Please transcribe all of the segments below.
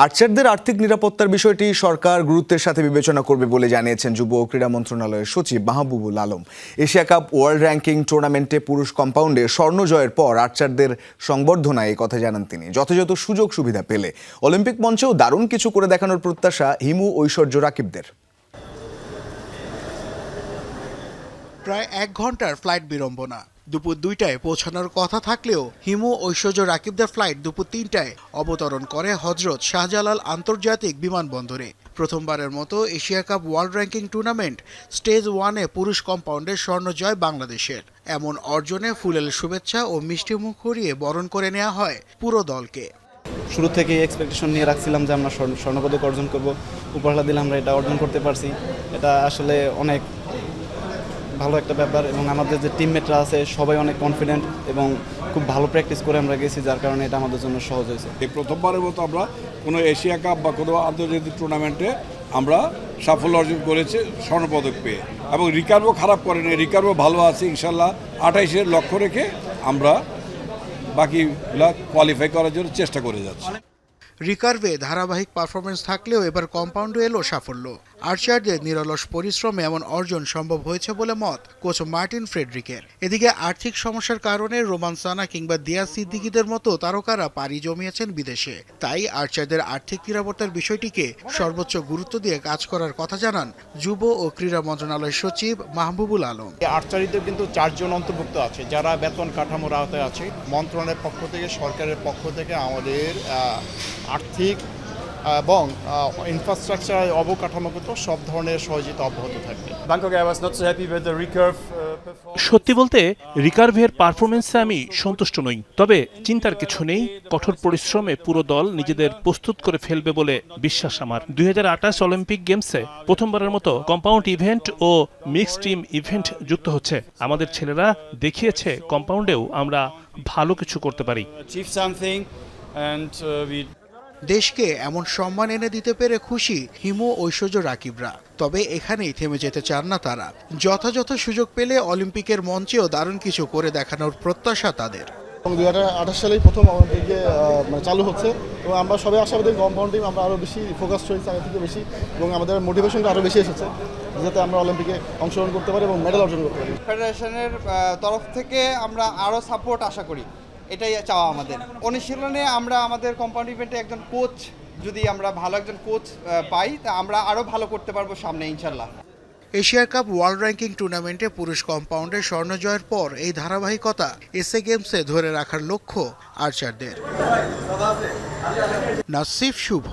আর্চারদের আর্থিক নিরাপত্তার বিষয়টি সরকার গুরুত্বের সাথে বিবেচনা করবে বলে জানিয়েছেন যুব ও ক্রীড়া মন্ত্রণালয়ের সচিব Mahbubul Alam. Asia cup world ranking টুর্নামেন্টে পুরুষ কম্পাউন্ডে স্বর্ণ জয়ের পর আর্চারদের সংবর্ধনায় এই কথা জানান তিনি। যথাযথ সুযোগ সুবিধা পেলে অলিম্পিক মঞ্চেও দারুণ কিছু করে দেখানোর প্রত্যাশা হিমু ঐশ্বর্য রাকিবদের। প্রায় 1 ঘন্টার ফ্লাইট বিড়ম্বনা। দুপুর 2টায় পৌঁছানোর কথা থাকলেও হিমু ঐশ্বর্য রাকিবদের ফ্লাইট দুপুর 3টায় অবতরণ করে হজরত শাহজালাল আন্তর্জাতিক বিমানবন্দরে। প্রথমবারের মতো Asia cup world ranking tournament stage 1-এ পুরুষ কম্পাউন্ডে স্বর্ণ জয় বাংলাদেশের। এমন অর্জনে ফুলেল শুভেচ্ছা ও মিষ্টি মুখ করিয়ে বরণ করে নেওয়া হয় পুরো দলকে। শুরু থেকে এক্সপেকটেশন নিয়ে রাখছিলাম যে আমরা স্বর্ণপদক অর্জন করব। উপহার দিলে আমরা এটা অর্জন করতে পারছি। এটা আসলে অনেক ভালো একটা ব্যাপার এবং আমাদের যে টিমমেটরা আছে সবাই অনেক কনফিডেন্ট এবং খুব ভালো প্র্যাকটিস করে আমরা গেছি, যার কারণে এটা আমাদের জন্য সহজ হয়েছে। এই প্রথমবারের মতো আমরা কোনো এশিয়া কাপ বা কোনো আন্তর্জাতিক টুর্নামেন্টে আমরা সাফল্য অর্জন করেছি স্বর্ণপদক পেয়ে, এবং রিকার্ভও খারাপ করেনি, রিকার্ভও ভালো আছে। ইনশাল্লাহ 28-এর লক্ষ্য রেখে আমরা বাকিগুলা কোয়ালিফাই করার জন্য চেষ্টা করে যাচ্ছি। রিকার্ভে ধারাবাহিক পারফরমেন্স থাকলেও এবার কম্পাউন্ডে এলো সাফল্য। আর্চারদের নিরলস পরিশ্রমে এমন অর্জন সম্ভব হয়েছে বলে মত কোচ মার্টিন ফ্রেডরিকের। এদিকে আর্থিক সমস্যার কারণে রোমান সানা কিংবা দিয়া সিদ্দিকীদের মতো তারকারা পাড়ি জমিয়েছেন বিদেশে। তাই আর্চারদের আর্থিক নিরাপত্তার বিষয়টিকে সর্বোচ্চ গুরুত্ব দিয়ে কাজ করার কথা জানান যুব ও ক্রীড়া মন্ত্রণালয়ের সচিব মাহবুবুল আলম। আর্চারিতে কিন্তু 4 জন অন্তর্ভুক্ত আছে যারা বেতন কাঠামোর আওতায় আছে। মন্ত্রণালয়ের পক্ষ থেকে, সরকারের পক্ষ থেকে আমাদের আর্থিক এবং ইনফ্রাস্ট্রাকচার অবকাঠামোগত সব ধরনের সহযোগিতা অব্যাহত থাকবে। সত্যি বলতে রিকার্ভের পারফরমেন্সে আমি সন্তুষ্ট নই, তবে চিন্তার কিছু নেই। কঠোর পরিশ্রমে পুরো দল নিজেদের প্রস্তুত করে ফেলবে বলে বিশ্বাস আমার। 2028 অলিম্পিক গেমসে প্রথমবারের মতো কম্পাউন্ড ইভেন্ট ও মিক্সড টিম ইভেন্ট যুক্ত হচ্ছে। আমাদের ছেলেরা দেখিয়েছে কম্পাউন্ডেও আমরা ভালো কিছু করতে পারি। দেশকে এমন সম্মান এনে দিতে পেরে খুশি হিমু ঐশ্বর্য রাকিবরা। তবে এখানেই থেমে যেতে চান না তারা। যথাযথ সুযোগ পেলে অলিম্পিকের মঞ্চেও দারুণ কিছু করে দেখানোর প্রত্যাশা তাদের। 2028 সালেই প্রথম অলিম্পিকে চালু হচ্ছে এবং আমরা সবাই আশাবাদী কম্পাউন্ড টিম আমরা আরও বেশি ফোকাসড হয়েছি আগে থেকে বেশি, এবং আমাদের মোটিভেশনটা আরও বেশি এসেছে যাতে আমরা অলিম্পিকে অংশগ্রহণ করতে পারি এবং মেডেল অর্জন করতে পারি। ফেডারেশনের তরফ থেকে আমরা আরও সাপোর্ট আশা করি, এটাই চাওয়া আমাদের। অনুশীলনে আমরা আমাদের কম্পাউন্ড ইভেন্টে একজন কোচ, যদি আমরা ভালো একজন কোচ পাই তা আমরা আরও ভালো করতে পারবো সামনে ইনশাল্লাহ। এশিয়া কাপ ওয়ার্ল্ড র্যাঙ্কিং টুর্নামেন্টে পুরুষ কম্পাউন্ডে স্বর্ণ জয়ের পর এই ধারাবাহিকতা এসএ গেমসে ধরে রাখার লক্ষ্য আর্চারদের। নাসিফ শুভ,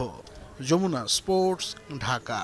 যমুনা স্পোর্টস, ঢাকা।